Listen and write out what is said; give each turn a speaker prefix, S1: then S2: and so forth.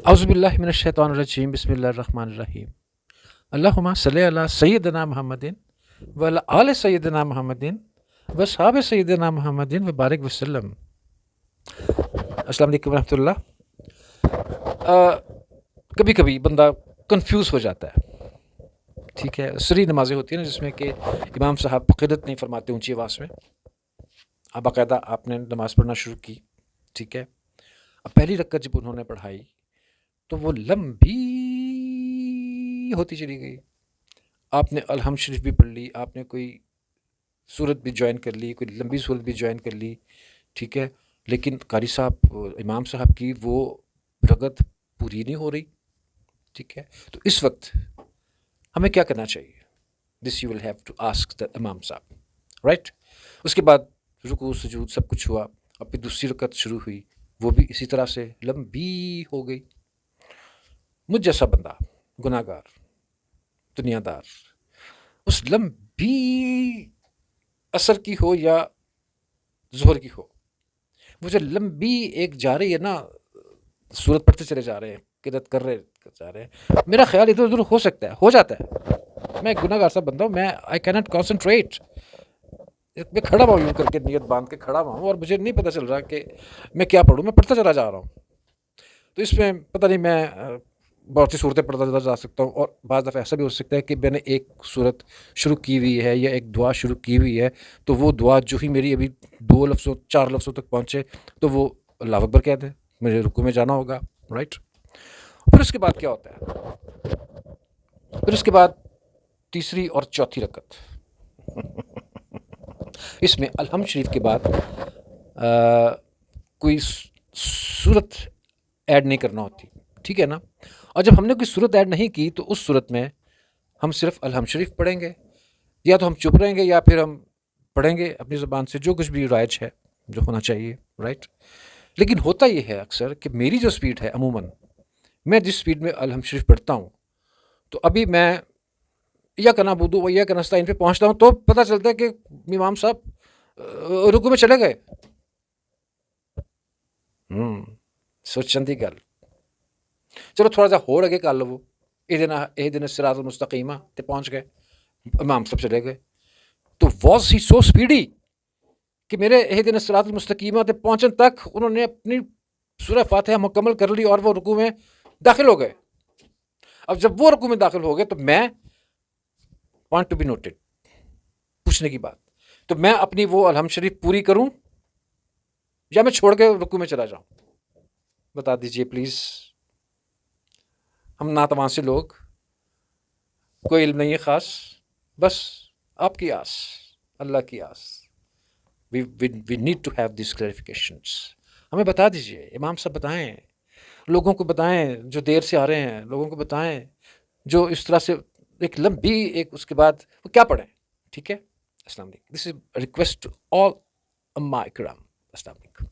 S1: اعوذ باللہ من الشیطان الرجیم بسم اللہ الرحمن الرحیم اللہم صلی علی سیدنا محمد وعلی آل سیدنا محمد وصحاب سیدنا محمد وبارک وسلم۔ السلام علیکم ورحمۃ اللہ۔ کبھی کبھی بندہ کنفیوز ہو جاتا ہے، ٹھیک ہے، سری نمازیں ہوتی ہیں نا جس میں کہ امام صاحب قرات نہیں فرماتے اونچی آواز میں، اب باقاعدہ آپ نے نماز پڑھنا شروع کی، ٹھیک ہے، اب پہلی رکعت جب انہوں نے پڑھائی تو وہ لمبی ہوتی چلی گئی۔ آپ نے الحمد شریف بھی پڑھ لی، آپ نے کوئی صورت بھی جوائن کر لی، کوئی لمبی صورت بھی جوائن کر لی، ٹھیک ہے، لیکن قاری صاحب امام صاحب کی وہ رکعت پوری نہیں ہو رہی، ٹھیک ہے، تو اس وقت ہمیں کیا کرنا چاہیے؟ This you will have to ask the امام صاحب، رائٹ۔ اس کے بعد رکوع سجود سب کچھ ہوا، اب پھر دوسری رکعت شروع ہوئی، وہ بھی اسی طرح سے لمبی ہو گئی۔ مجھ جیسا بندہ، گناہ گار، دنیا دار، اس لمبی عصر کی ہو یا ظہر کی ہو، وہ جو لمبی ایک جا رہی ہے نا، سورت پڑھتے چلے جا رہے ہیں، قرات کر رہے جا رہے ہیں، میرا خیال ادھر ادھر ہو سکتا ہے، ہو جاتا ہے، میں گناہ گار سا بندہ ہوں، میں آئی کی ناٹ کانسنٹریٹ، میں کھڑا ہوا یوں کر کے نیت باندھ کے کھڑا ہوا ہوں اور مجھے نہیں پتہ چل رہا کہ میں کیا پڑھوں، میں پڑھتا چلا جا رہا ہوں، تو اس میں پتہ نہیں میں بہت سی صورتیں پڑھتا جا سکتا ہوں، اور بعض دفعہ ایسا بھی ہو سکتا ہے کہ میں نے ایک صورت شروع کی ہوئی ہے یا ایک دعا شروع کی ہوئی ہے، تو وہ دعا جو ہی میری ابھی 2 لفظوں 4 لفظوں تک پہنچے تو وہ اللہ اکبر کہہ دے، مجھے رکوع میں جانا ہوگا، رائٹ۔ پھر اس کے بعد کیا ہوتا ہے؟ پھر اس کے بعد تیسری اور چوتھی رکعت، اس میں الحمد شریف کے بعد کوئی صورت ایڈ نہیں کرنا ہوتی، ٹھیک ہے نا، اور جب ہم نے کوئی صورت ایڈ نہیں کی تو اس صورت میں ہم صرف الحمد شریف پڑھیں گے، یا تو ہم چپ رہیں گے یا پھر ہم پڑھیں گے اپنی زبان سے جو کچھ بھی رائج ہے جو ہونا چاہیے، رائٹ۔ لیکن ہوتا یہ ہے اکثر کہ میری جو سپیڈ ہے عموماً، میں جس سپیڈ میں الحمد شریف پڑھتا ہوں، تو ابھی میں یا کنا بدو و یا کنستعین پہ پہنچتا ہوں تو پتہ چلتا ہے کہ امام صاحب رکوع میں چلے گئے۔ سوچن دی گل، چلو تھوڑا سا ہور اگے کر لو، اہدنا الصراط المستقیم تے پہنچ گئے، امام صاحب چلے گئے، تو واز ہی سو سپیڈی کہ میرے اہدنا الصراط المستقیم تے پہنچن تک انہوں نے اپنی سورہ فاتحہ مکمل کر لی اور وہ رکوع میں داخل ہو گئے۔ اب جب وہ رکوع میں داخل ہو گئے تو میں وانٹ ٹو بی نوٹڈ، پوچھنے کی بات، تو میں اپنی وہ الحمد شریف پوری کروں یا میں چھوڑ کے رکوع میں چلا جاؤں؟ بتا دیجئے پلیز۔ ہم ناتواں سے لوگ، کوئی علم نہیں ہے خاص، بس آپ کی آس، اللہ کی آس، we need to have these clarifications۔ ہمیں بتا دیجئے، امام صاحب بتائیں، لوگوں کو بتائیں جو دیر سے آ رہے ہیں، لوگوں کو بتائیں جو اس طرح سے ایک لمبی ایک اس کے بعد وہ کیا پڑھیں، ٹھیک ہے۔ السلام علیکم، دس از ریکویسٹ ٹو آل اماء کرام، السلام علیکم۔